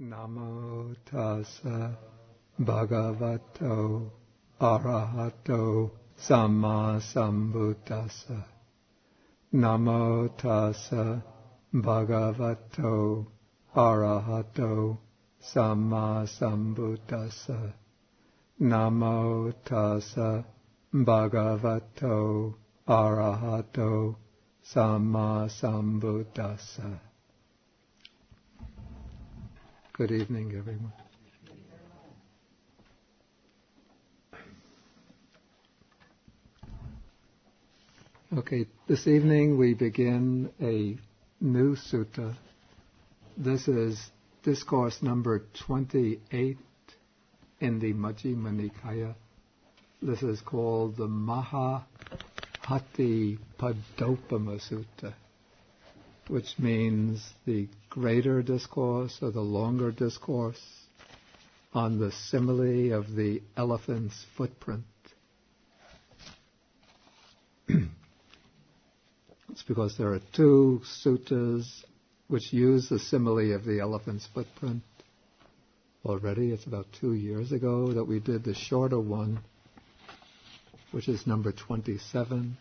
Namo tassa bhagavato arahato samma sambuddhassa. Namo tassa bhagavato arahato samma sambuddhassa. Namo tassa bhagavato arahato samma sambuddhassa. Good evening, everyone. Okay, this evening we begin a new sutta. This is discourse number 28 in the Majjhima Nikaya. This is called the Maha Hatthipadopama Sutta, which means the greater discourse or the longer discourse on the simile of the elephant's footprint. It's because there are two suttas which use the simile of the elephant's footprint. Already, it's about 2 years ago that we did the shorter one, which is number 27.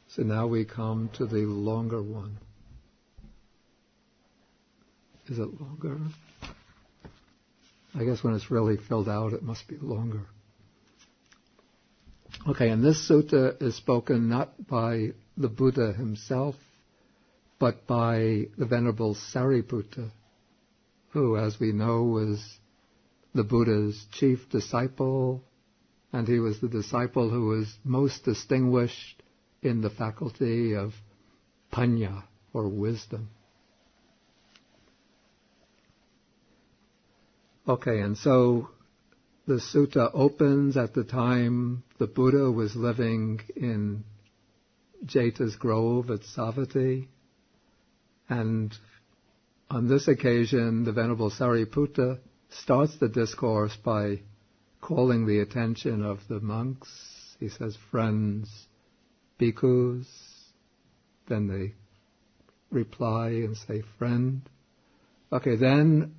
So now we come to the longer one. Is it longer? I guess when it's really filled out, it must be longer. Okay, and this sutta is spoken not by the Buddha himself, but by the Venerable Sariputta, who, as we know, was the Buddha's chief disciple, and he was the disciple who was most distinguished in the faculty of panya, or wisdom. Okay, and so the sutta opens at the time the Buddha was living in Jeta's grove at Savatthi, and on this occasion the Venerable Sariputta starts the discourse by calling the attention of the monks. He says, friends, bhikkhus. Then they reply and say, friend. Okay, then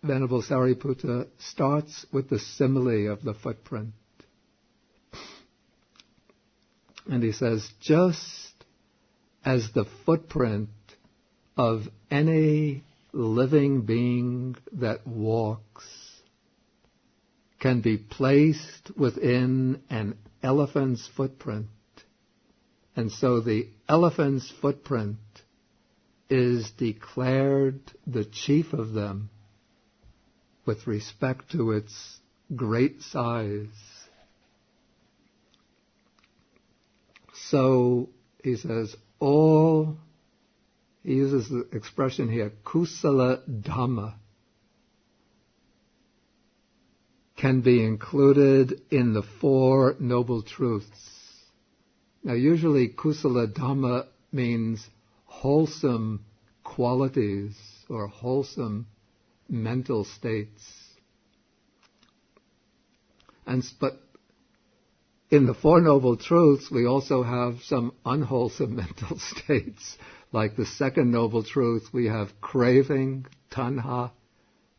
Venerable Sariputta starts with the simile of the footprint. And he says, just as the footprint of any living being that walks can be placed within an elephant's footprint, and so the elephant's footprint is declared the chief of them with respect to its great size. So, he says, he uses the expression here, kusala dhamma, can be included in the Four Noble Truths. Now, usually kusala dhamma means wholesome qualities or wholesome mental states. But in the Four Noble Truths, we also have some unwholesome mental states. Like the second Noble Truth, we have craving, tanha,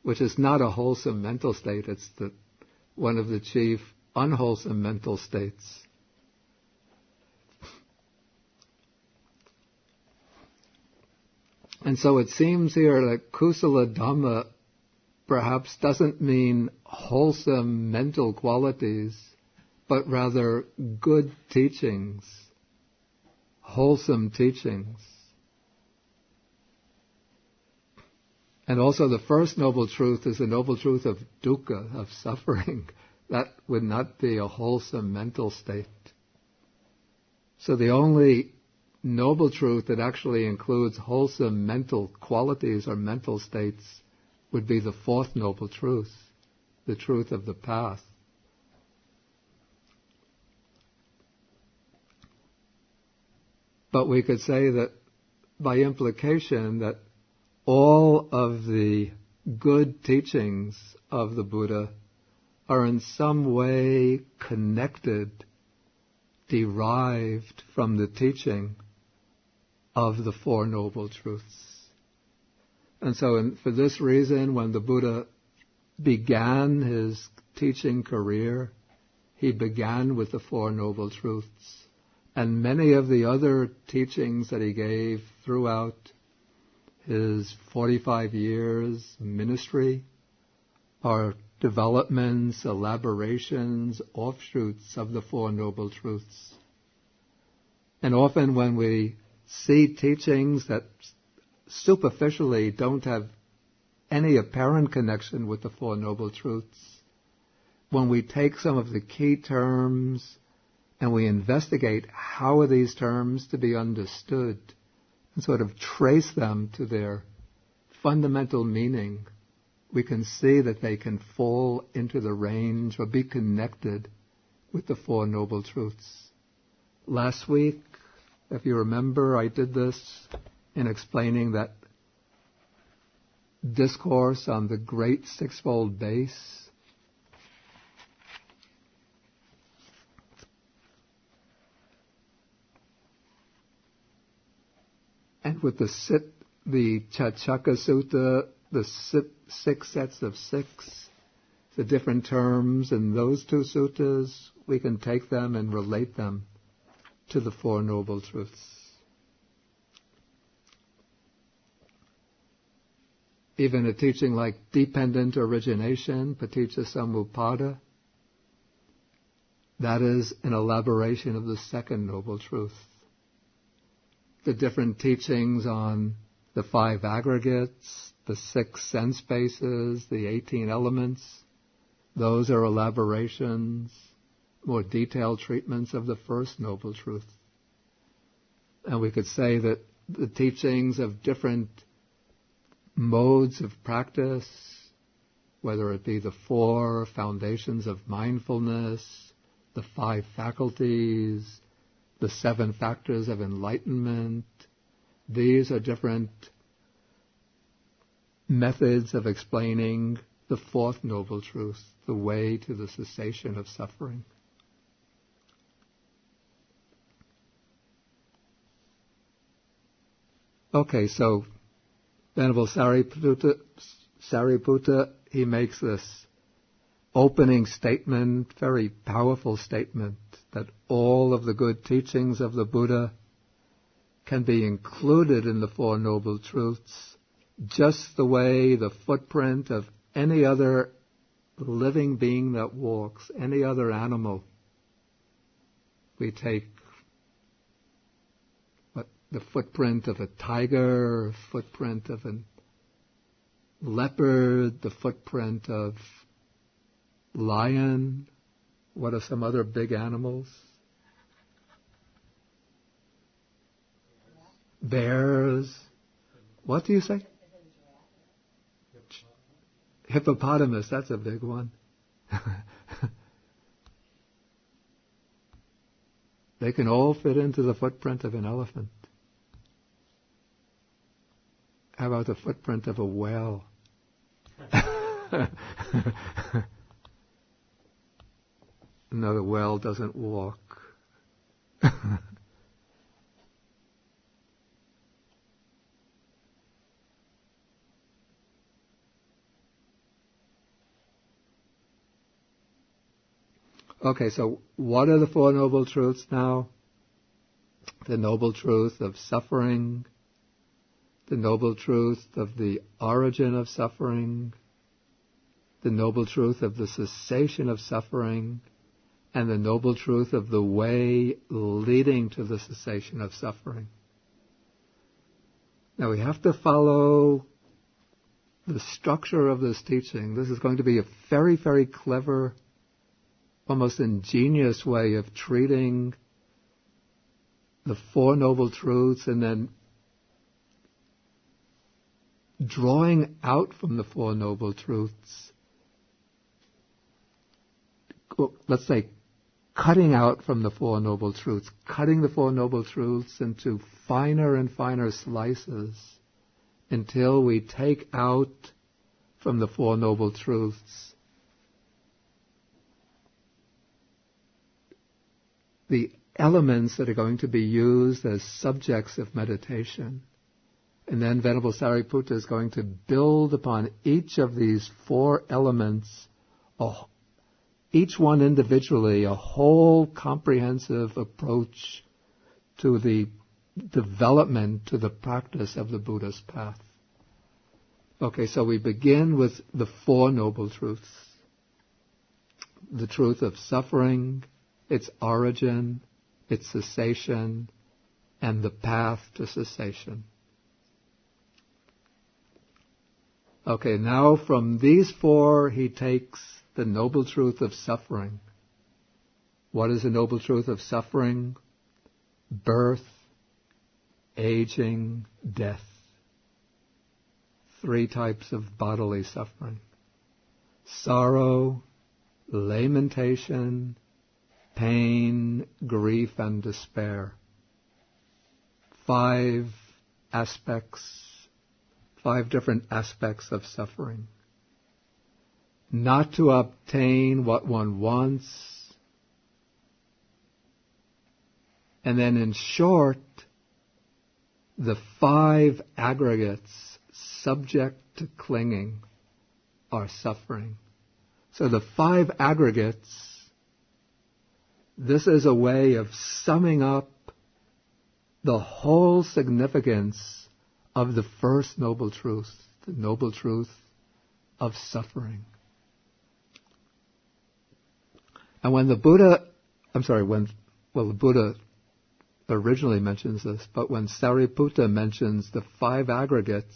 which is not a wholesome mental state. It's one of the chief unwholesome mental states. And so it seems here that kusala dhamma perhaps doesn't mean wholesome mental qualities, but rather good teachings, wholesome teachings. And also the first noble truth is the noble truth of dukkha, of suffering. That would not be a wholesome mental state. So the only noble truth that actually includes wholesome mental qualities or mental states would be the fourth noble truth, the truth of the path. But we could say that by implication that all of the good teachings of the Buddha are in some way connected, derived from the teaching of the Four Noble Truths. And so for this reason, when the Buddha began his teaching career, he began with the Four Noble Truths. And many of the other teachings that he gave throughout his 45 years ministry are developments, elaborations, offshoots of the Four Noble Truths. And often when we see teachings that superficially don't have any apparent connection with the Four Noble Truths, when we take some of the key terms and we investigate how are these terms to be understood and sort of trace them to their fundamental meaning, we can see that they can fall into the range or be connected with the Four Noble Truths. Last week, if you remember, I did this in explaining that discourse on the Great Sixfold Base. And with the Chachaka Sutta, the 6 sets of 6, the different terms in those two suttas, we can take them and relate them to the Four Noble Truths. Even a teaching like dependent origination, paticca samuppada, that is an elaboration of the second Noble Truth. The different teachings on the 5 aggregates, the 6 sense bases, the 18 elements, those are elaborations, more detailed treatments of the first Noble Truth. And we could say that the teachings of different modes of practice, whether it be the 4 foundations of mindfulness, the 5 faculties, the 7 factors of enlightenment, these are different methods of explaining the fourth Noble Truth, the way to the cessation of suffering. Okay, so Venerable Sariputta, he makes this opening statement, very powerful statement, that all of the good teachings of the Buddha can be included in the Four Noble Truths, just the way the footprint of any other living being that walks, any other animal. We take the footprint of a tiger, footprint of a leopard, the footprint of lion. What are some other big animals? Bears. What do you say? Hippopotamus, that's a big one. They can all fit into the footprint of an elephant. How about the footprint of a whale? No, the whale doesn't walk. Okay, so what are the Four Noble Truths now? The Noble Truth of suffering, the Noble Truth of the origin of suffering, the Noble Truth of the cessation of suffering, and the Noble Truth of the way leading to the cessation of suffering. Now we have to follow the structure of this teaching. This is going to be a very, very clever, almost ingenious way of treating the Four Noble Truths and then drawing out from the Four Noble Truths, let's say cutting out from the Four Noble Truths, cutting the Four Noble Truths into finer and finer slices until we take out from the Four Noble Truths the elements that are going to be used as subjects of meditation. And then Venerable Sariputta is going to build upon each of these four elements, each one individually, a whole comprehensive approach to the development, to the practice of the Buddha's path. Okay, so we begin with the Four Noble Truths. The truth of suffering, its origin, its cessation, and the path to cessation. Okay, now from these four he takes the noble truth of suffering. What is the noble truth of suffering? Birth, aging, death. Three types of bodily suffering. Sorrow, lamentation, pain, grief, and despair. Five different aspects of suffering. Not to obtain what one wants. And then in short, the five aggregates subject to clinging are suffering. So the five aggregates, this is a way of summing up the whole significance of the first noble truth, the noble truth of suffering. And when the Buddha originally mentions this, but when Sariputta mentions the five aggregates,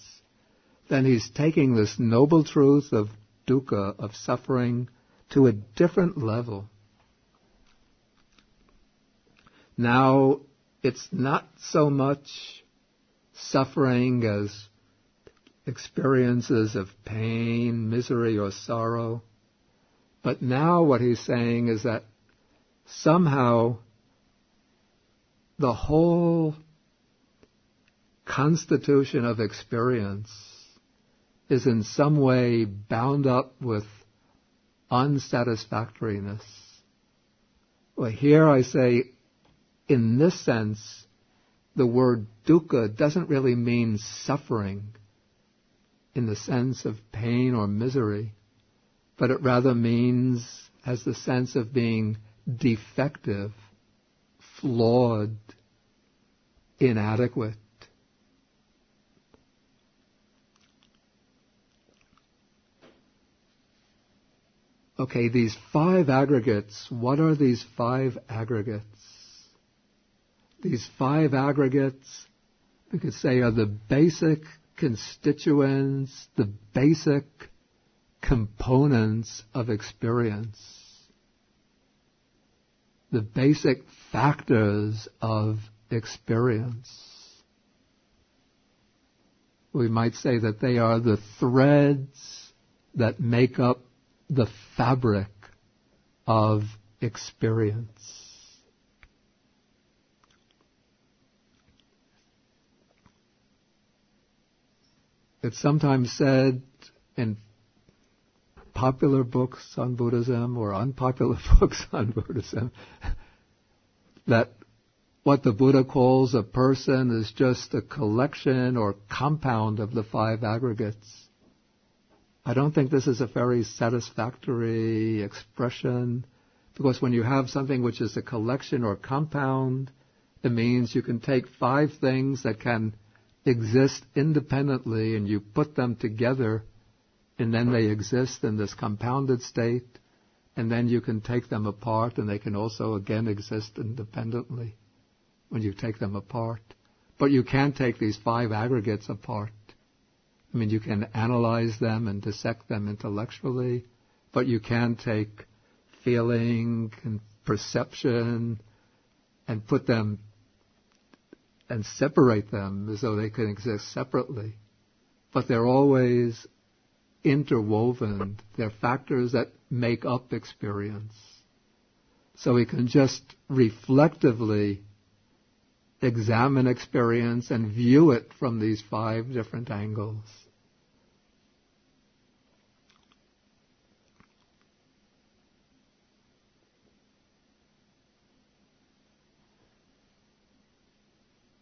then he's taking this noble truth of dukkha, of suffering, to a different level. Now, it's not so much suffering as experiences of pain, misery, or sorrow, but now what he's saying is that somehow the whole constitution of experience is in some way bound up with unsatisfactoriness. Well, here I say, in this sense, the word dukkha doesn't really mean suffering in the sense of pain or misery, but it rather has the sense of being defective, flawed, inadequate. Okay, these five aggregates, what are these five aggregates? These five aggregates, we could say, are the basic constituents, the basic components of experience, the basic factors of experience. We might say that they are the threads that make up the fabric of experience. It's sometimes said in popular books on Buddhism or unpopular books on Buddhism that what the Buddha calls a person is just a collection or compound of the five aggregates. I don't think this is a very satisfactory expression, because when you have something which is a collection or compound, it means you can take five things that can exist independently and you put them together and then they exist in this compounded state, and then you can take them apart and they can also again exist independently when you take them apart. But you can't take these five aggregates apart. I mean, you can analyze them and dissect them intellectually, but you can take feeling and perception and put them and separate them as though they can exist separately. But they're always interwoven. They're factors that make up experience. So we can just reflectively examine experience and view it from these five different angles.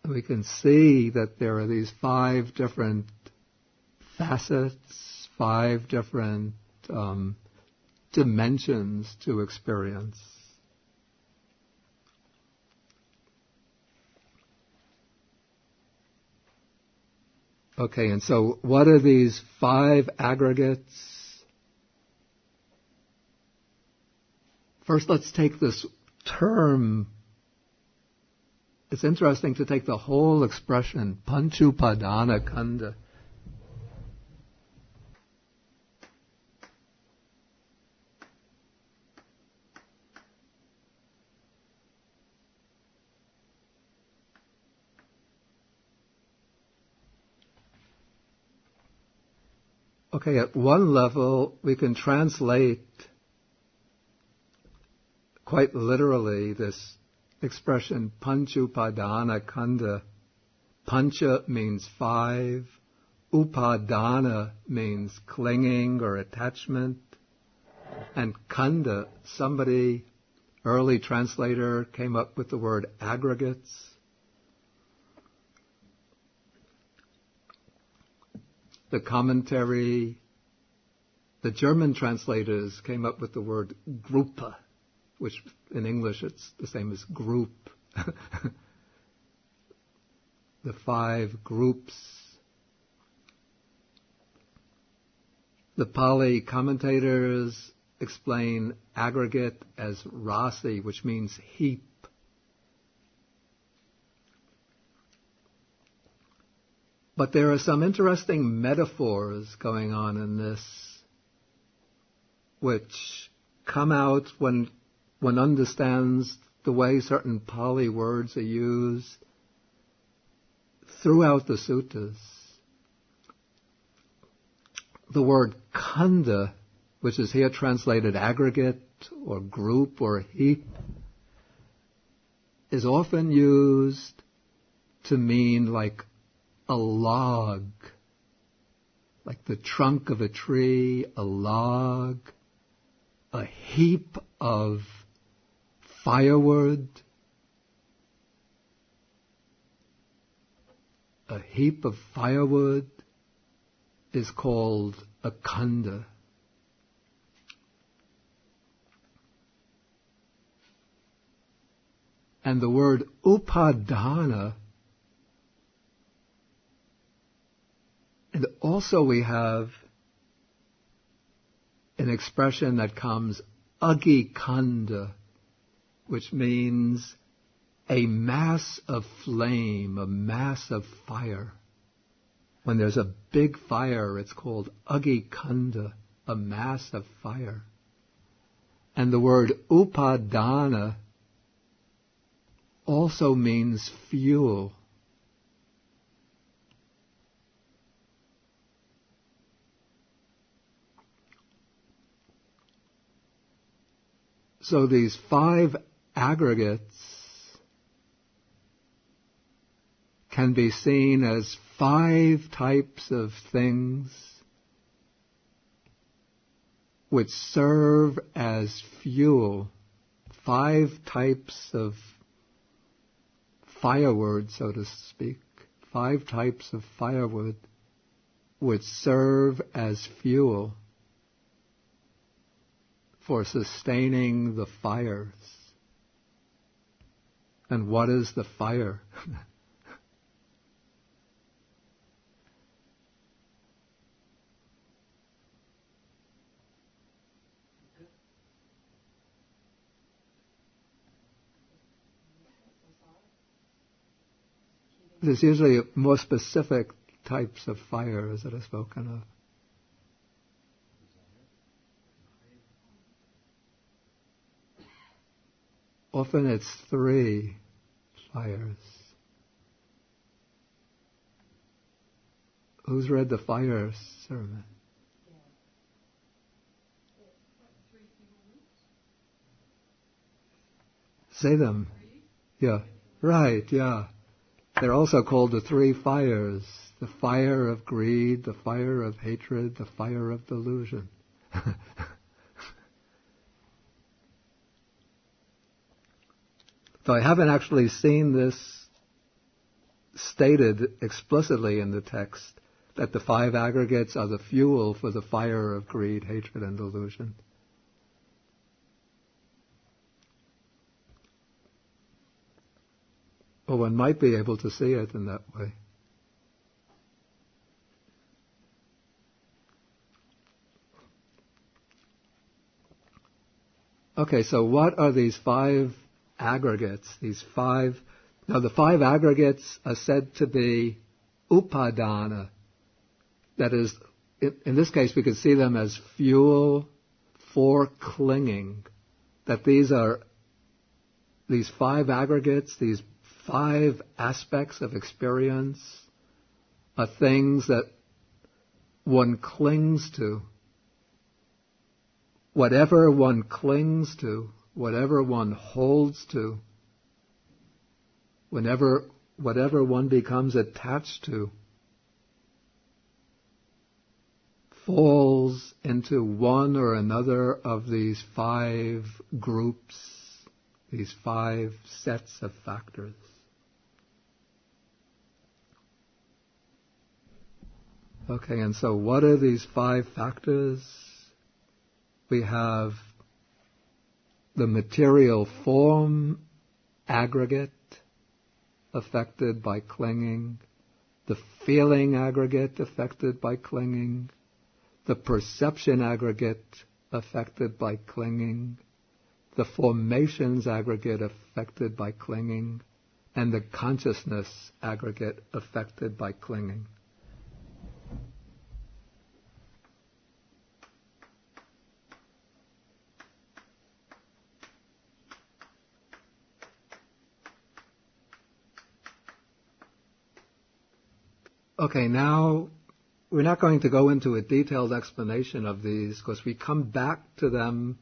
And we can see that there are these 5 different facets, 5 different dimensions to experience. Okay, and so what are these 5 aggregates? First, let's take this term. It's interesting to take the whole expression, panchupadana khandha. Okay, at one level, we can translate quite literally this expression, panchupadana khandha. Pancha means 5. Upadana means clinging or attachment. And khandha, somebody, early translator, came up with the word aggregates. The commentary, the German translators came up with the word Gruppe, which in English it's the same as group. The 5 groups. The Pali commentators explain aggregate as rasi, which means heap. But there are some interesting metaphors going on in this, which come out when one understands the way certain Pali words are used throughout the suttas. The word khandha, which is here translated aggregate or group or heap, is often used to mean like a log, like the trunk of a tree, a log, a heap of firewood. A heap of firewood is called a khandha. And the word upadana, and also we have an expression that comes agikanda, which means a mass of flame, a mass of fire. When there's a big fire, it's called agikanda, a mass of fire. And the word upadana also means fuel. So these 5 aggregates can be seen as 5 types of things which serve as fuel, 5 types of firewood, so to speak, 5 types of firewood which serve as fuel for sustaining the fires. And what is the fire? There's usually more specific types of fires that are spoken of. Often it's 3 fires. Who's read the fire sermon? Say them. Yeah. Right, yeah. They're also called the 3 fires. The fire of greed, the fire of hatred, the fire of delusion. So I haven't actually seen this stated explicitly in the text that the 5 aggregates are the fuel for the fire of greed, hatred, and delusion. Or one might be able to see it in that way. Okay, so what are these 5 aggregates? Now the 5 aggregates are said to be upadana. That is, in this case we could see them as fuel for clinging. That these 5 aggregates, these 5 aspects of experience are things that one clings to. Whatever one clings to, whatever one holds to, whatever one becomes attached to, falls into one or another of these 5 groups, these 5 sets of factors. Okay, and so what are these 5 factors? We have the material form aggregate affected by clinging, the feeling aggregate affected by clinging, the perception aggregate affected by clinging, the formations aggregate affected by clinging, and the consciousness aggregate affected by clinging. Okay, now we're not going to go into a detailed explanation of these because we come back to them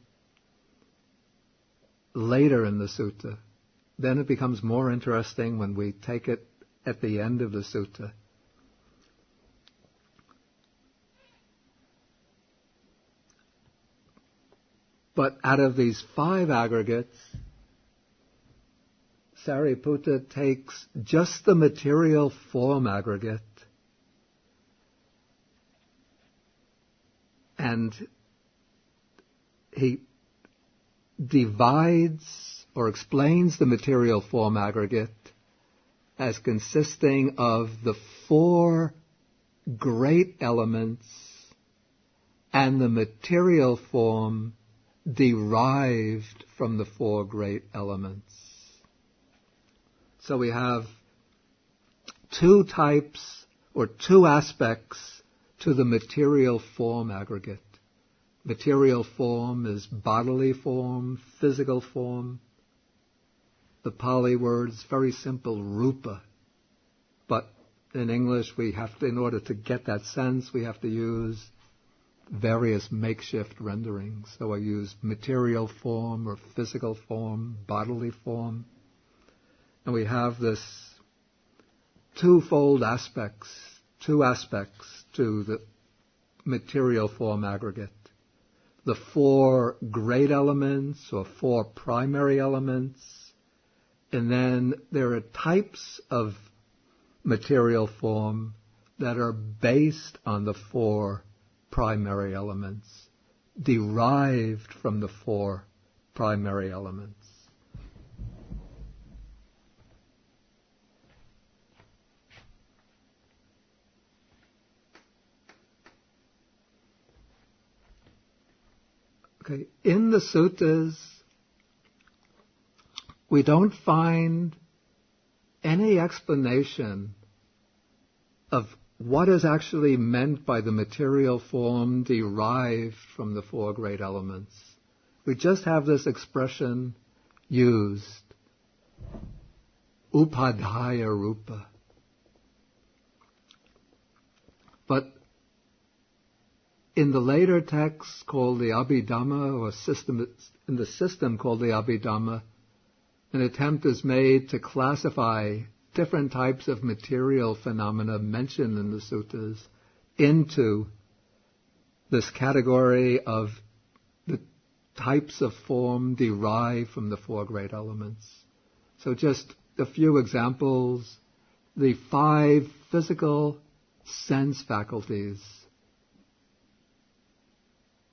later in the sutta. Then it becomes more interesting when we take it at the end of the sutta. But out of these 5 aggregates, Sariputta takes just the material form aggregate and he divides or explains the material form aggregate as consisting of the 4 great elements and the material form derived from the 4 great elements. So we have 2 types or 2 aspects to the material form aggregate. Material form is bodily form, physical form. The Pali word is very simple, rupa. But in English in order to get that sense, we have to use various makeshift renderings. So I use material form or physical form, bodily form. And we have this 2 aspects to the material form aggregate. The 4 great elements or 4 primary elements, and then there are types of material form that are based on the 4 primary elements, derived from the 4 primary elements. Okay, in the suttas, we don't find any explanation of what is actually meant by the material form derived from the 4 great elements. We just have this expression used, upadhyaya rupa. But in the later texts called the Abhidhamma, or in the system called the Abhidhamma, an attempt is made to classify different types of material phenomena mentioned in the suttas into this category of the types of form derived from the 4 great elements. So just a few examples. the 5 physical sense faculties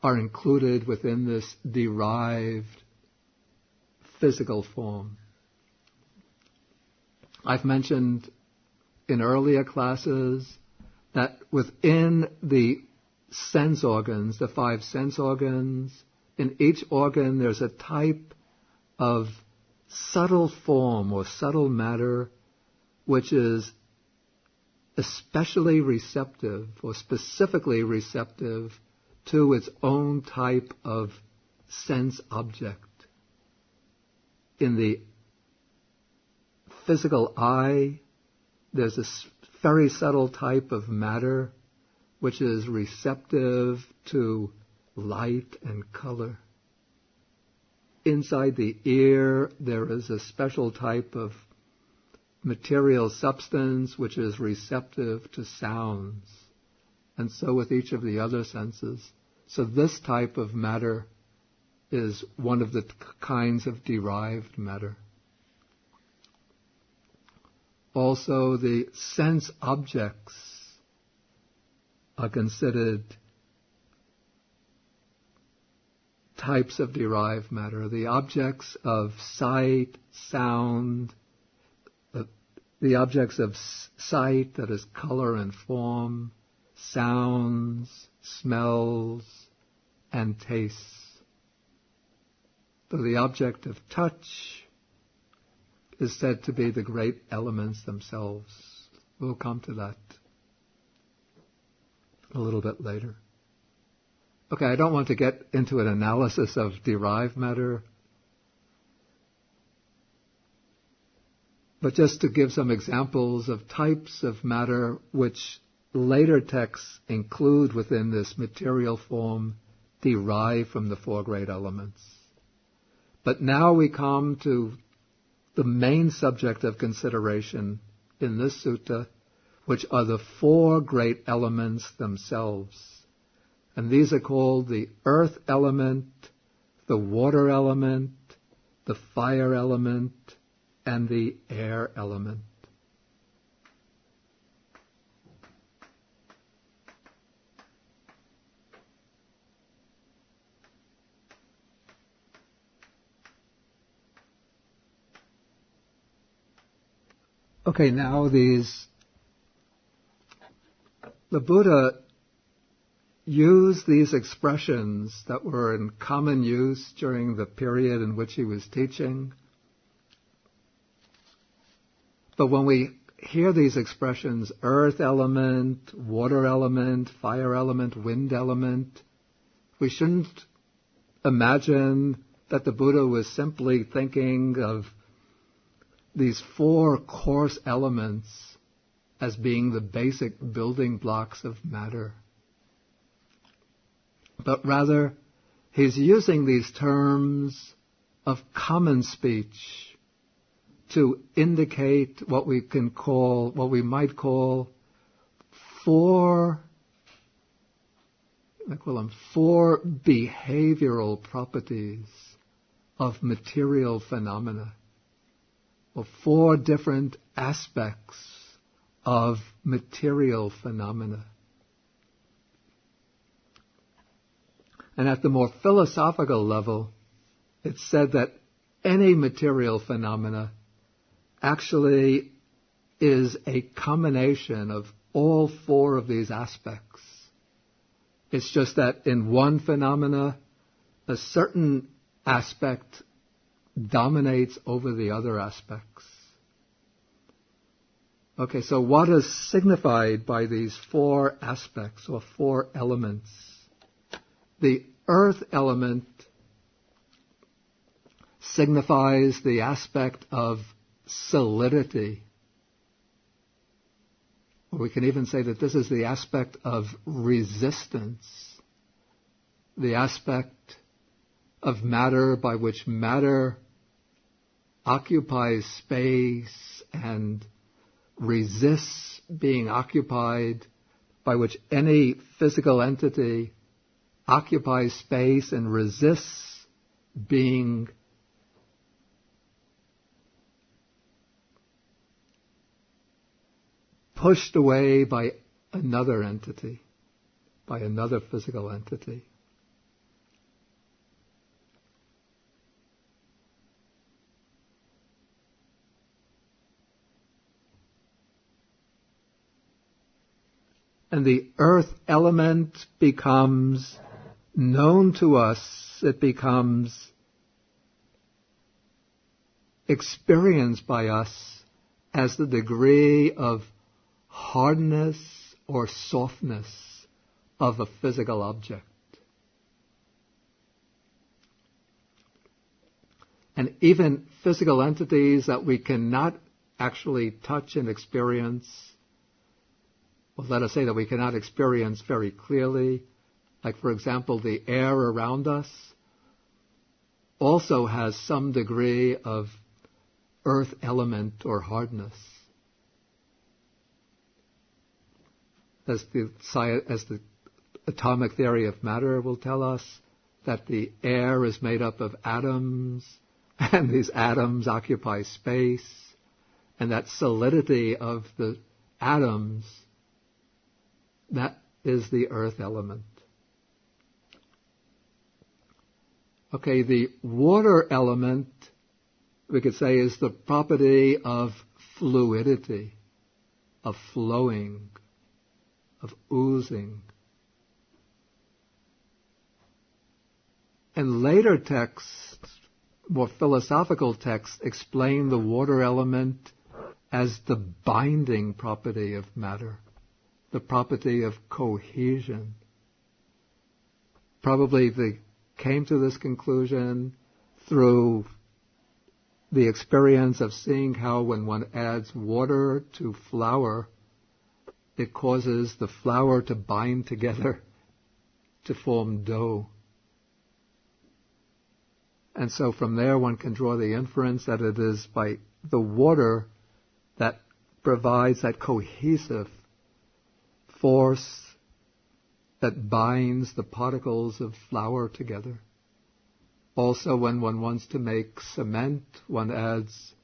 are included within this derived physical form. I've mentioned in earlier classes that within the sense organs, the 5 sense organs, in each organ there's a type of subtle form or subtle matter which is especially receptive or specifically receptive to its own type of sense object. In the physical eye, there's a very subtle type of matter which is receptive to light and color. Inside the ear, there is a special type of material substance which is receptive to sounds. And so with each of the other senses. So this type of matter is one of the kinds of derived matter. Also, the sense objects are considered types of derived matter. The objects of sight, sound, the objects of sight, that is color and form, sounds, smells, and tastes. So the object of touch is said to be the great elements themselves. We'll come to that a little bit later. Okay, I don't want to get into an analysis of derived matter, but just to give some examples of types of matter which later texts include within this material form derived from the 4 great elements. But now we come to the main subject of consideration in this sutta, which are the 4 great elements themselves. And these are called the earth element, the water element, the fire element, and the air element. Okay, now the Buddha used these expressions that were in common use during the period in which he was teaching. But when we hear these expressions, earth element, water element, fire element, wind element, we shouldn't imagine that the Buddha was simply thinking of these 4 coarse elements as being the basic building blocks of matter. But rather, he's using these terms of common speech to indicate what we might call 4 behavioral properties of material phenomena, or 4 different aspects of material phenomena. And at the more philosophical level, it's said that any material phenomena actually is a combination of all 4 of these aspects. It's just that in one phenomena, a certain aspect dominates over the other aspects. Okay, so what is signified by these 4 aspects or 4 elements? The earth element signifies the aspect of solidity. Or we can even say that this is the aspect of resistance, the aspect of matter by which matter occupies space and resists being occupied, by which any physical entity occupies space and resists being pushed away by another entity, by another physical entity. And the earth element becomes known to us, it becomes experienced by us as the degree of hardness or softness of a physical object. And even physical entities that we cannot actually touch and experience, well, let us say that we cannot experience very clearly, like for example the air around us, also has some degree of earth element or hardness. As the atomic theory of matter will tell us, that the air is made up of atoms, and these atoms occupy space, and that solidity of the atoms, that is the earth element. Okay, the water element, we could say, is the property of fluidity, of flowing, of oozing. And later texts, more philosophical texts, explain the water element as the binding property of matter, the property of cohesion. Probably they came to this conclusion through the experience of seeing how when one adds water to flour, it causes the flour to bind together to form dough. And so from there one can draw the inference that it is by the water that provides that cohesive force that binds the particles of flour together. Also, when one wants to make cement, one adds,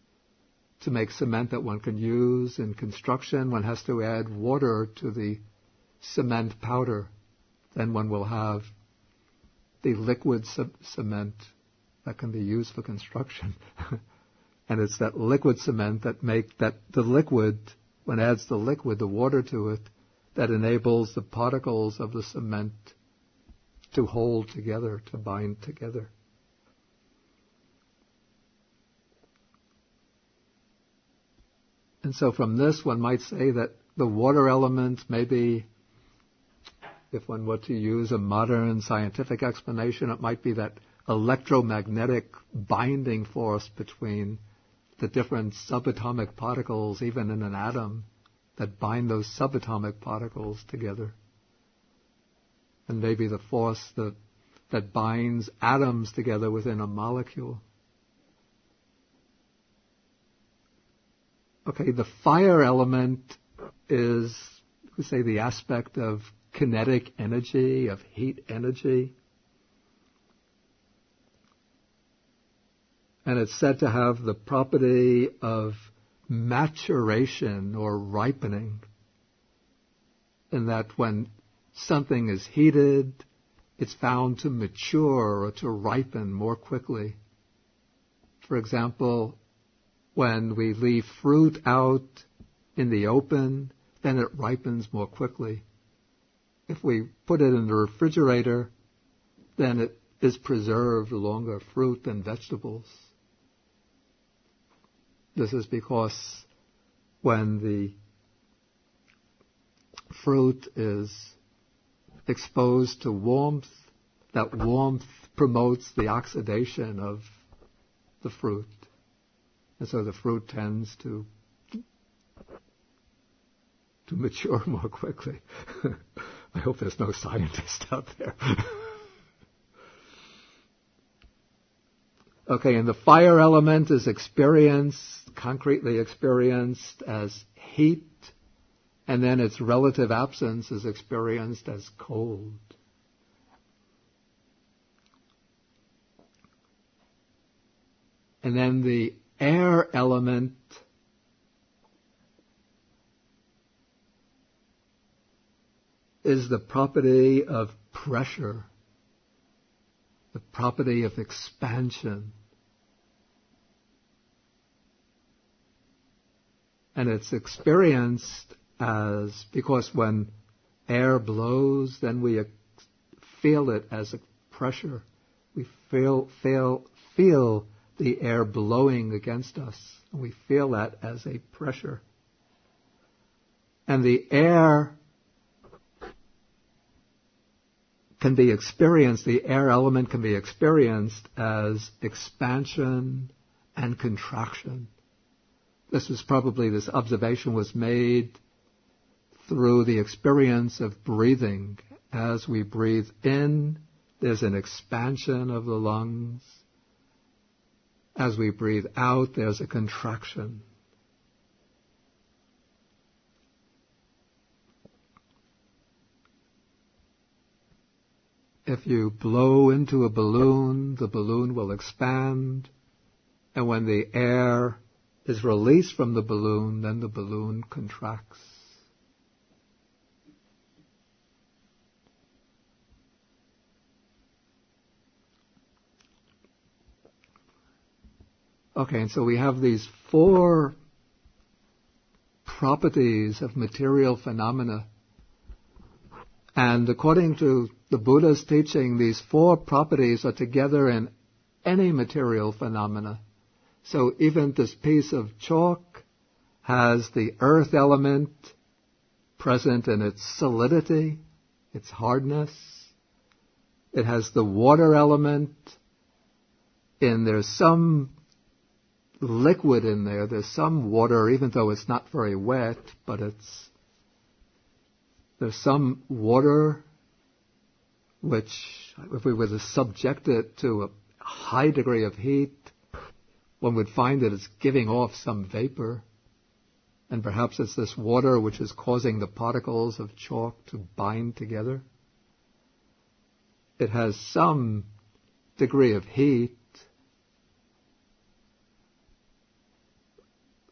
to make cement that one can use in construction, one has to add water to the cement powder. Then one will have the liquid cement that can be used for construction. And it's that liquid cement that the liquid, one adds the liquid, the water to it, that enables the particles of the cement to hold together, to bind together. And so from this one might say that the water element, maybe if one were to use a modern scientific explanation, it might be that electromagnetic binding force between the different subatomic particles, even in an atom, that bind those subatomic particles together. And maybe the force that binds atoms together within a molecule. Okay, the fire element is, we say, the aspect of kinetic energy, of heat energy. And it's said to have the property of maturation or ripening, in that when something is heated, it's found to mature or to ripen more quickly. For example, when we leave fruit out in the open, then it ripens more quickly. If we put it in the refrigerator, then it is preserved longer, fruit than vegetables. This is because when the fruit is exposed to warmth, that warmth promotes the oxidation of the fruit. And so the fruit tends to mature more quickly. I hope there's no scientist out there. Okay, and the fire element is concretely experienced as heat, and then its relative absence is experienced as cold. And then the air element is the property of pressure, the property of expansion. And it's experienced because when air blows, then we feel it as a pressure. We feel the air blowing against us. We feel that as a pressure. And the air can be experienced, the air element can be experienced as expansion and contraction. This observation was made through the experience of breathing. As we breathe in, there's an expansion of the lungs. As we breathe out, there's a contraction. If you blow into a balloon, the balloon will expand, and when the air is released from the balloon, then the balloon contracts. Okay, and so we have these 4 properties of material phenomena. And according to the Buddha's teaching, these 4 properties are together in any material phenomena. So even this piece of chalk has the earth element present in its solidity, its hardness. It has the water element, and there's some liquid in there. There's some water, even though it's not very wet, but there's some water which, if we were to subject it to a high degree of heat, one would find that it's giving off some vapor. And perhaps it's this water which is causing the particles of chalk to bind together. It has some degree of heat.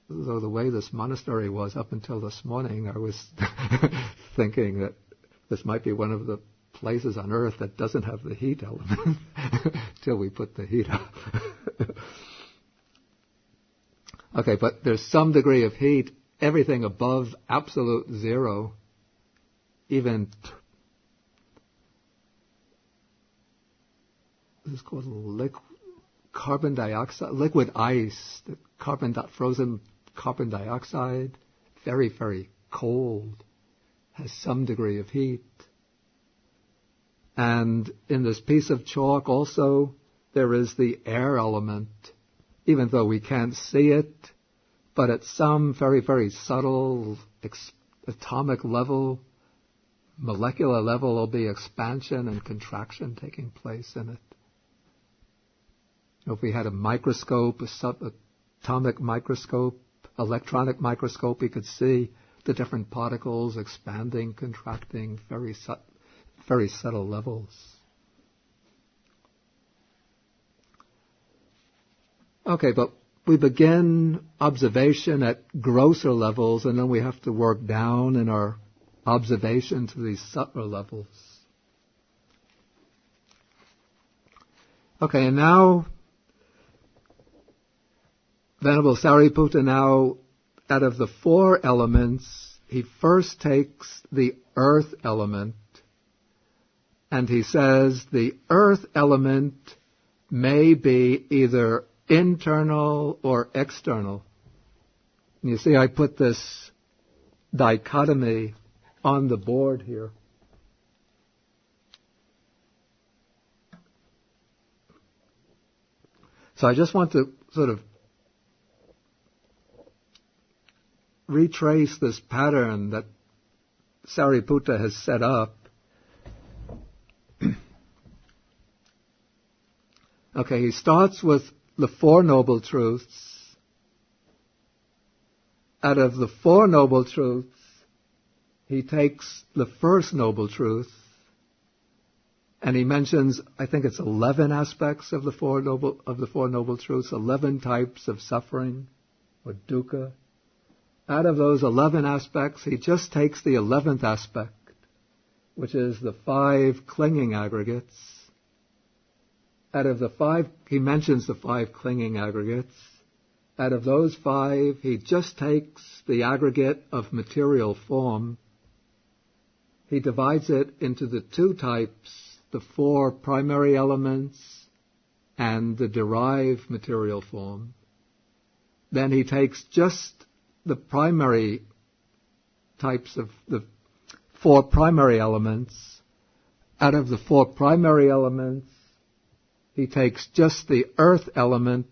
Though the way this monastery was up until this morning, I was thinking that this might be one of the places on earth that doesn't have the heat element till we put the heat up. Okay, but there's some degree of heat. Everything above absolute zero, even this is called carbon dioxide, liquid ice, frozen carbon dioxide, very, very cold, has some degree of heat. And in this piece of chalk also, there is the air element, even though we can't see it, but at some very, very subtle atomic level, molecular level, there'll be expansion and contraction taking place in it. If we had a microscope, a subatomic microscope, electronic microscope, we could see the different particles expanding, contracting, very subtle levels. Okay, but we begin observation at grosser levels, and then we have to work down in our observation to these subtler levels. Okay, and now Venerable Sariputta, now out of the 4 elements, he first takes the earth element, and he says the earth element may be either internal or external. And you see I put this dichotomy on the board here. So I just want to sort of retrace this pattern that Sariputta has set up. Okay, he starts with the 4 Noble Truths. Out of the 4 Noble Truths, he takes the first Noble Truth, and he mentions, I think it's 11 aspects of the four noble Truths, 11 types of suffering, or dukkha. Out of those 11 aspects, he just takes the 11th aspect, which is the 5 clinging aggregates. Out of the 5, he mentions the 5 clinging aggregates. Out of those 5, he just takes the aggregate of material form. He divides it into the 2 types, the 4 primary elements and the derived material form. Then he takes just the primary types of the 4 primary elements. Out of the 4 primary elements, he takes just the earth element,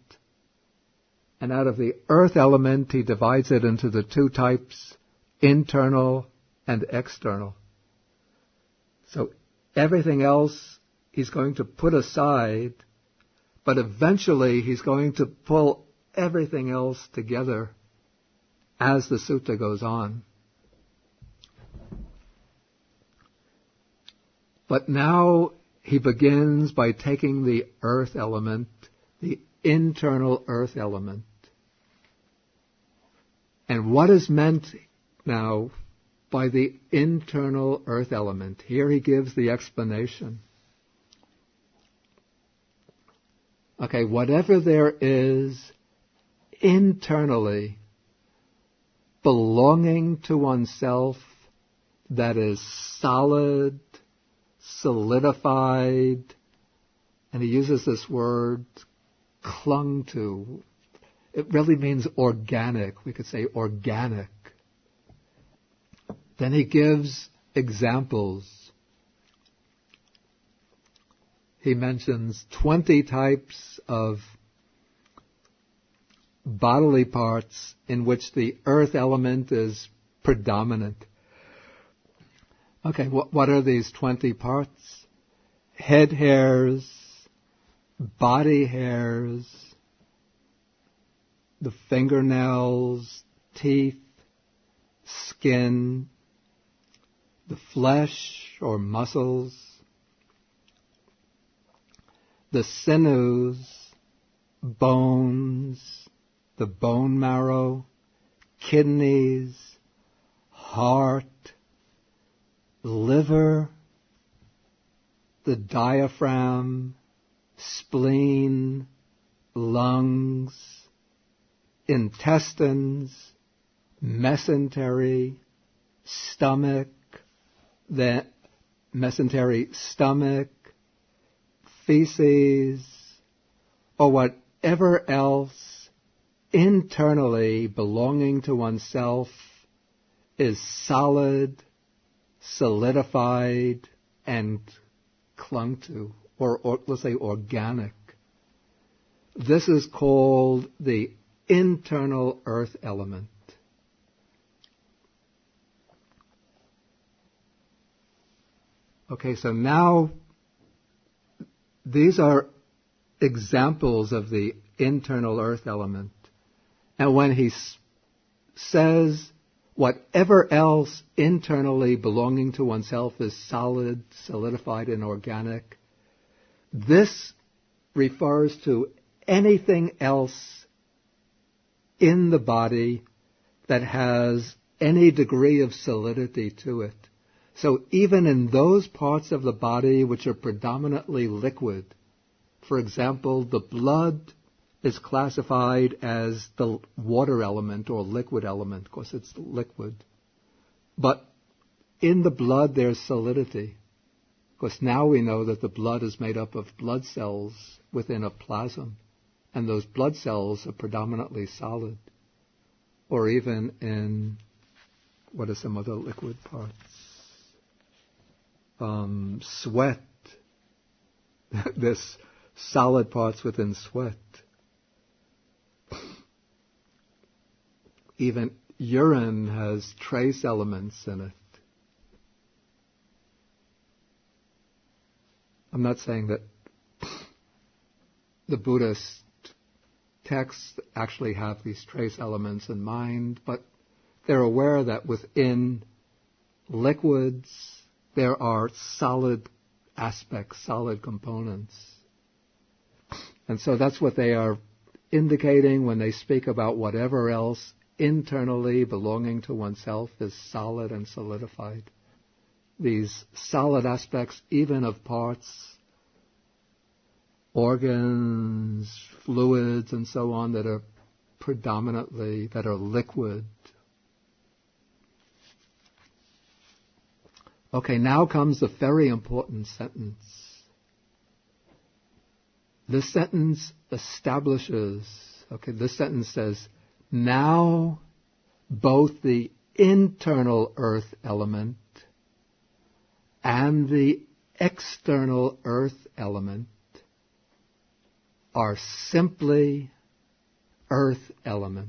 and out of the earth element, he divides it into the 2 types, internal and external. So everything else he's going to put aside, but eventually he's going to pull everything else together as the sutta goes on. But now he begins by taking the earth element, the internal earth element. And what is meant now by the internal earth element? Here he gives the explanation. Okay, whatever there is internally belonging to oneself that is solid, solidified, and he uses this word, clung to. It really means organic. We could say organic. Then he gives examples. He mentions 20 types of bodily parts in which the earth element is predominant. Okay, what are these 20 parts? Head hairs, body hairs, the fingernails, teeth, skin, the flesh or muscles, the sinews, bones, the bone marrow, kidneys, heart, liver, the diaphragm, spleen, lungs, intestines, mesentery, stomach, the mesentery stomach, feces, or whatever else internally belonging to oneself is solid, solidified, and clung to, or let's say organic. This is called the internal earth element. Okay, so now these are examples of the internal earth element. And when he says whatever else internally belonging to oneself is solid, solidified, and organic, this refers to anything else in the body that has any degree of solidity to it. So even in those parts of the body which are predominantly liquid, for example, the blood is classified as the water element or liquid element, because it's liquid. But in the blood there's solidity, because now we know that the blood is made up of blood cells within a plasm, and those blood cells are predominantly solid. Or even in, what are some other liquid parts? Sweat. There's solid parts within sweat. Even urine has trace elements in it. I'm not saying that the Buddhist texts actually have these trace elements in mind, but they're aware that within liquids there are solid aspects, solid components. And so that's what they are indicating when they speak about whatever else internally belonging to oneself is solid and solidified. these solid aspects, even of parts, organs, fluids, and so on, that are predominantly, that are liquid. Okay, now comes the very important sentence. This sentence establishes, this sentence says, now both the internal earth element and the external earth element are simply earth element.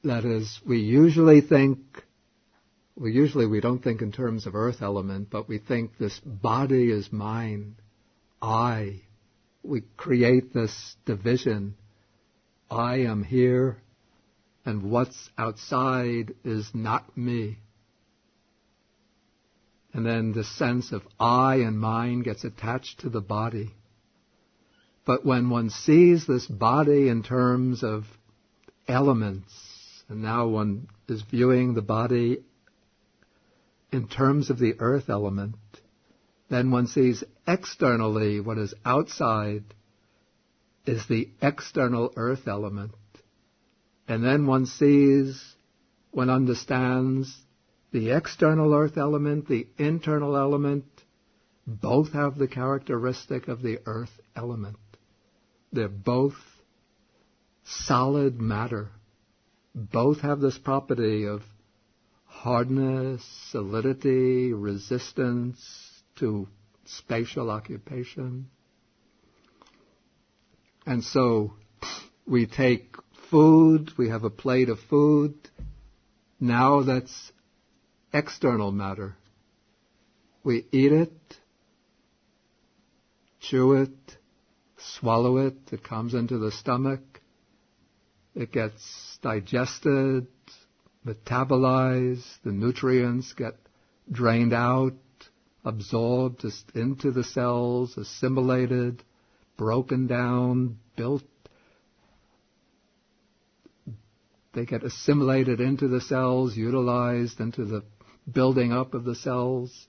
That is, we don't think in terms of earth element, but we think this body is mine, I. We create this division. I am here, and what's outside is not me. And then the sense of I and mine gets attached to the body. But when one sees this body in terms of elements, and now one is viewing the body in terms of the earth element, then one sees externally what is outside is the external earth element. And then one understands the external earth element, the internal element, both have the characteristic of the earth element. They're both solid matter. Both have this property of hardness, solidity, resistance to spatial occupation. And so we take food, we have a plate of food. Now that's external matter. We eat it, chew it, swallow it, it comes into the stomach, it gets digested, metabolized, the nutrients get drained out, absorbed into the cells, assimilated, broken down, built. They get assimilated into the cells, utilized into the building up of the cells.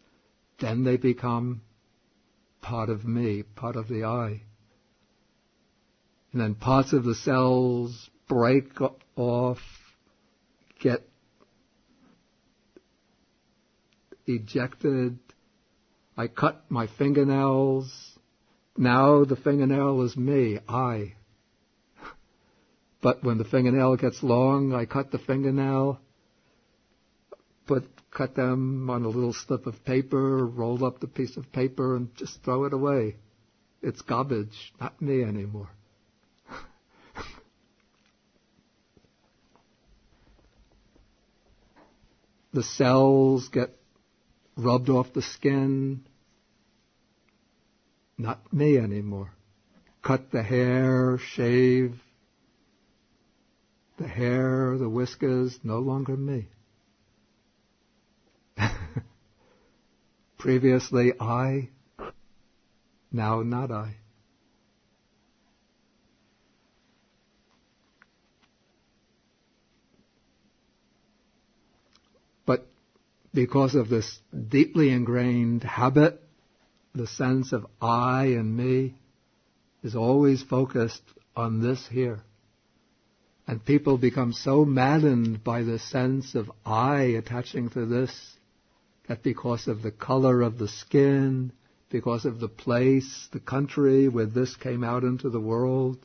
Then they become part of me, part of the I. And then parts of the cells break off, get ejected. I cut my fingernails. Now the fingernail is me, I. But when the fingernail gets long, I cut the fingernail, cut them on a little slip of paper, roll up the piece of paper, and just throw it away. It's garbage, not me anymore. The cells get rubbed off the skin, not me anymore. Cut the hair, shave the hair, the whiskers, no longer me. Previously I, now not I. But because of this deeply ingrained habit, the sense of I and me is always focused on this here. And people become so maddened by the sense of I attaching to this, that because of the color of the skin, because of the place, the country where this came out into the world,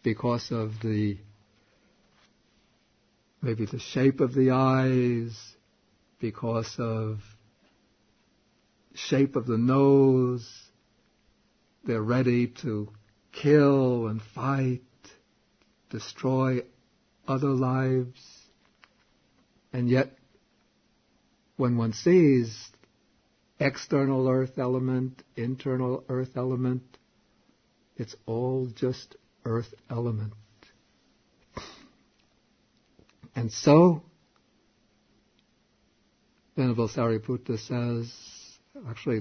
because of maybe the shape of the eyes, because of shape of the nose, they're ready to kill and fight, destroy other lives. And yet, when one sees external earth element, internal earth element, it's all just earth element. And so, Venerable Sariputta says, actually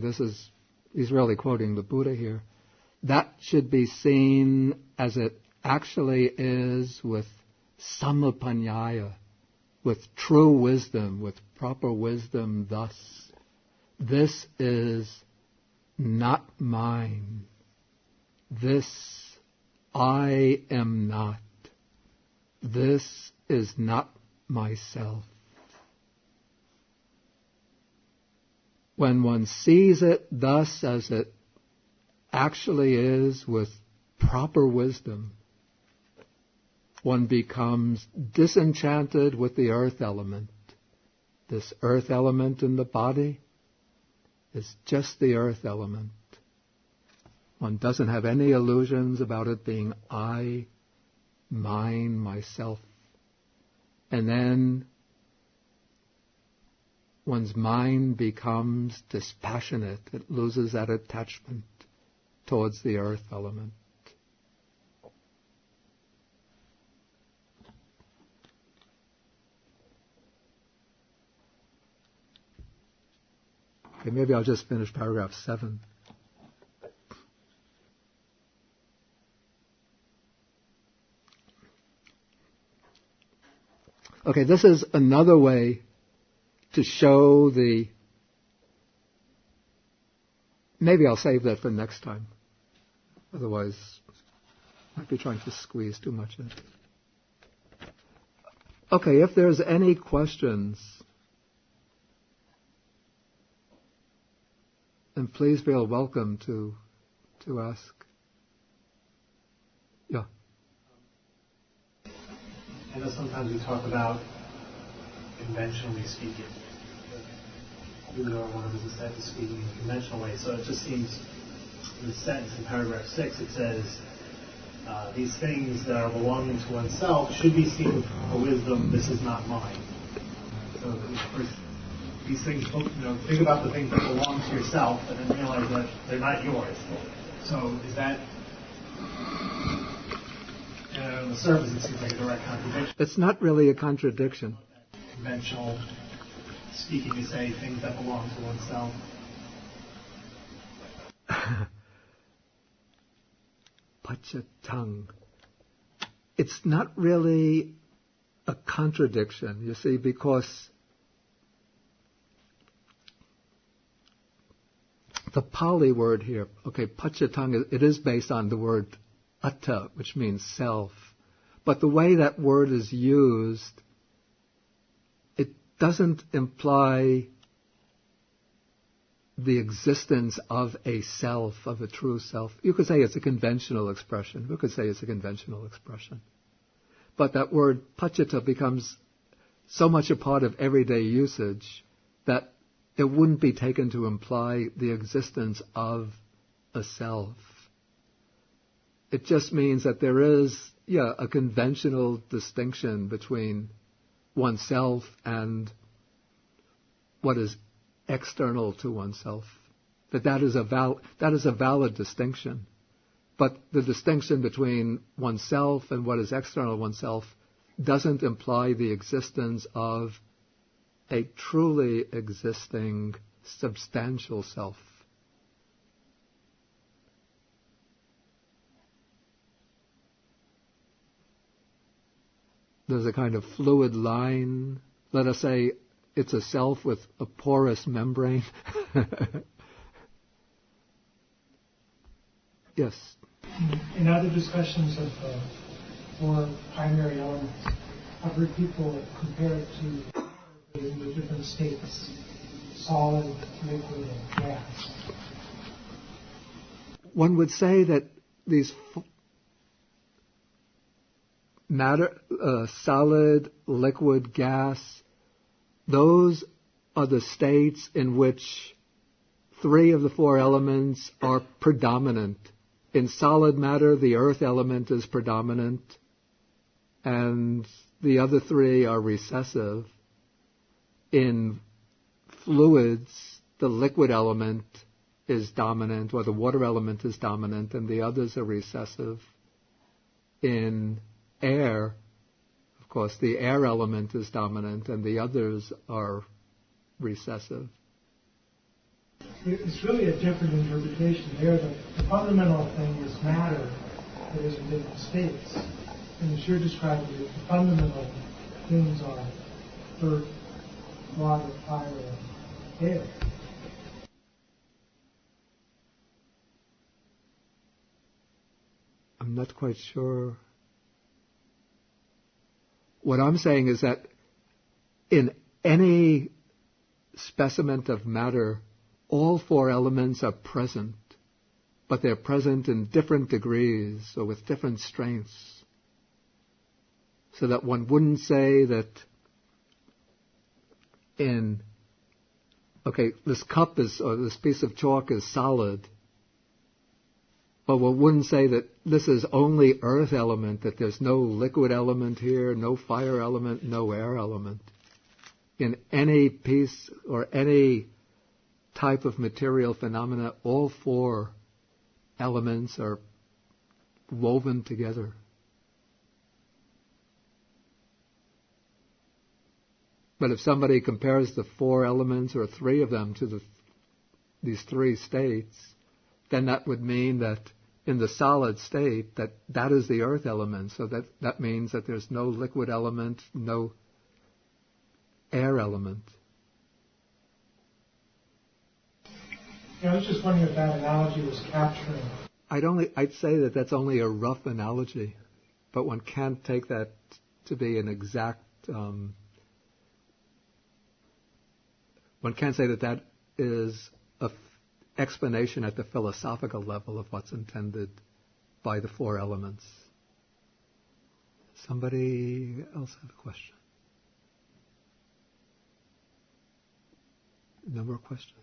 he's really quoting the Buddha here, that should be seen as it actually is with samapanyaya, with true wisdom, with proper wisdom thus: this is not mine. This I am not. This is not myself. When one sees it thus as it actually is with proper wisdom, one becomes disenchanted with the earth element. This earth element in the body is just the earth element. One doesn't have any illusions about it being I, mine, myself. And then one's mind becomes dispassionate. It loses that attachment towards the earth element. Okay, maybe I'll just finish paragraph 7. Okay, this is another way to show the... Maybe I'll save that for next time. Otherwise, I might be trying to squeeze too much in. Okay, if there's any questions, then please feel welcome to ask. Yeah. I know sometimes we talk about conventionally speaking. You know, one of us is speaking in a conventional way. So it just seems, in the sentence in paragraph 6, it says, these things that are belonging to oneself should be seen with the wisdom, this is not mine. So these things, think about the things that belong to yourself and then realize that they're not yours. So is that... on the surface, it seems like a direct contradiction. It's not really a contradiction. Conventional speaking to say things that belong to oneself. Pachatang. It's not really a contradiction, you see, because the Pali word here, okay, pachatang, it is based on the word atta, which means self. But the way that word is used, it doesn't imply the existence of a self, of a true self. You could say it's a conventional expression. We could say it's a conventional expression. But that word pachita becomes so much a part of everyday usage that it wouldn't be taken to imply the existence of a self. It just means that there is, a conventional distinction between oneself and what is external to oneself. That is a valid distinction. But the distinction between oneself and what is external to oneself doesn't imply the existence of a truly existing substantial self. There's a kind of fluid line. Let us say it's a self with a porous membrane. Yes? In other discussions of four primary elements, I've heard people compare it to the different states, solid, liquid, and gas. One would say that these matter, solid, liquid, gas, those are the states in which three of the four elements are predominant. In solid matter, the earth element is predominant, and the other three are recessive. In fluids, the liquid element is dominant, or the water element is dominant, and the others are recessive. In air, of course, the air element is dominant, and the others are recessive. It's really a different interpretation there. The fundamental thing is matter, that is in different states. And as you're describing it, the fundamental things are earth, water, fire, and air. I'm not quite sure. What I'm saying is that in any specimen of matter, all four elements are present, but they're present in different degrees or with different strengths. So that one wouldn't say that this cup is, or this piece of chalk is solid, but one wouldn't say that this is only earth element, that there's no liquid element here, no fire element, no air element. In any piece or any type of material phenomena, all four elements are woven together. But if somebody compares the four elements or three of them to these three states, then that would mean that in the solid state, that is the earth element. So that means that there's no liquid element, no air element. Yeah, I was just wondering if that analogy was capturing. I'd say that that's only a rough analogy, but one can't take that to be an exact. One can't say that is an explanation at the philosophical level of what's intended by the four elements. Somebody else have a question? No more questions?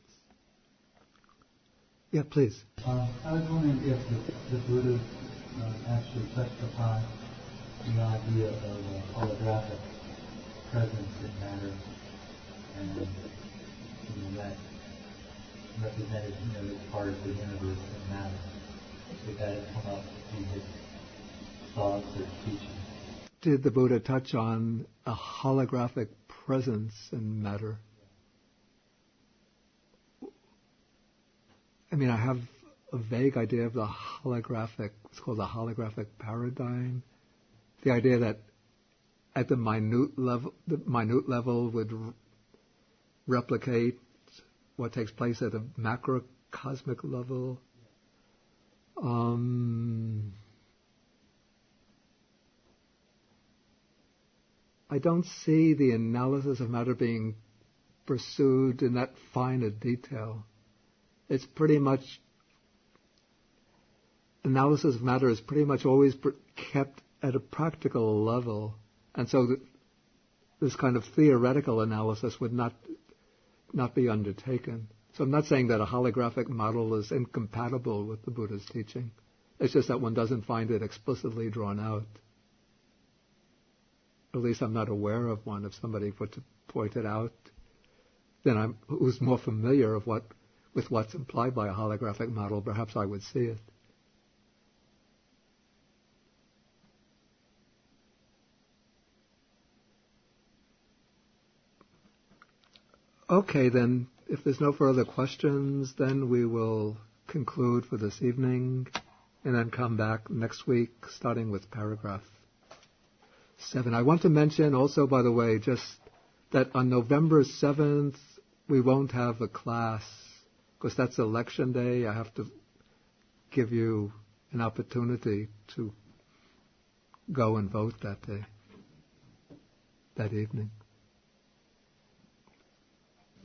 Yeah, please. I was wondering if the Buddha actually touched upon the idea of a holographic presence in matter, and that represented as part of the universe in matter. Did that come up in his thoughts or teachings? Did the Buddha touch on a holographic presence in matter? I mean, I have a vague idea of the holographic, it's called the holographic paradigm. The idea that at the minute level would replicate what takes place at a macrocosmic level. I don't see the analysis of matter being pursued in that fine a detail. It's pretty much, analysis of matter is pretty much always kept at a practical level. And so this kind of theoretical analysis would not be undertaken. So I'm not saying that a holographic model is incompatible with the Buddha's teaching. It's just that one doesn't find it explicitly drawn out. At least I'm not aware of one. If somebody were to point it out, then who's more familiar with what's implied by a holographic model, perhaps I would see it. Okay, then, if there's no further questions, then we will conclude for this evening and then come back next week, starting with paragraph 7. I want to mention also, by the way, just that on November 7th, we won't have a class, because that's election day. I have to give you an opportunity to go and vote that day, that evening.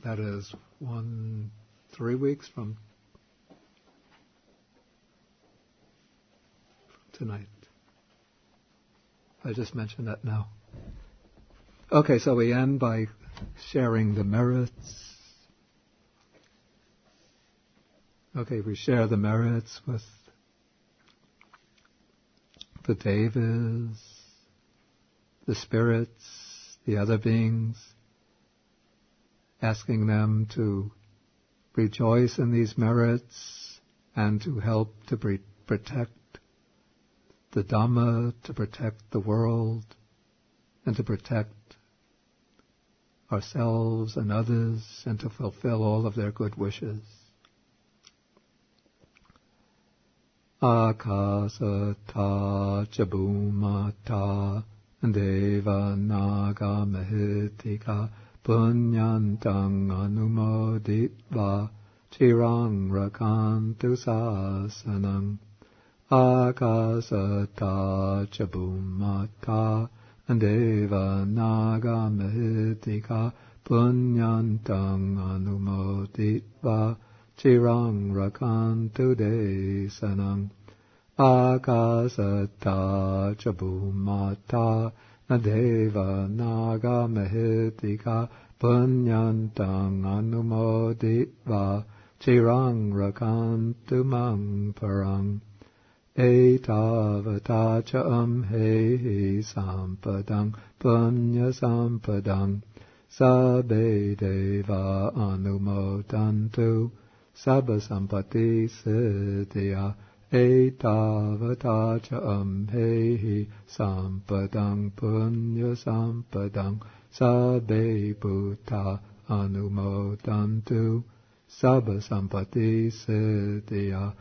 That is 3 weeks from tonight. I just mentioned that now. Okay, so we end by sharing the merits. Okay, we share the merits with the devas, the spirits, the other beings, asking them to rejoice in these merits and to help to protect the Dhamma, to protect the world, and to protect ourselves and others, and to fulfill all of their good wishes. akasata ca bhumata deva naga mahitika punyantang anumoditva chirang rakantu sasanang. Akasata ca bhumata deva naga mahitika punyantang anumoditva chirang rakantu desanang. Akasata ca bhumata deva naga mahitika punyantang anumoditva chirang rakantu mang parang. Etavata ca amhehi sampadang punya sampadang sabbe deva anumodantu sabba sampati siddhya. Etavata ca amhehi sampadang punya sampadang sabbe bhuta anumodantu sabba sampati siddhya.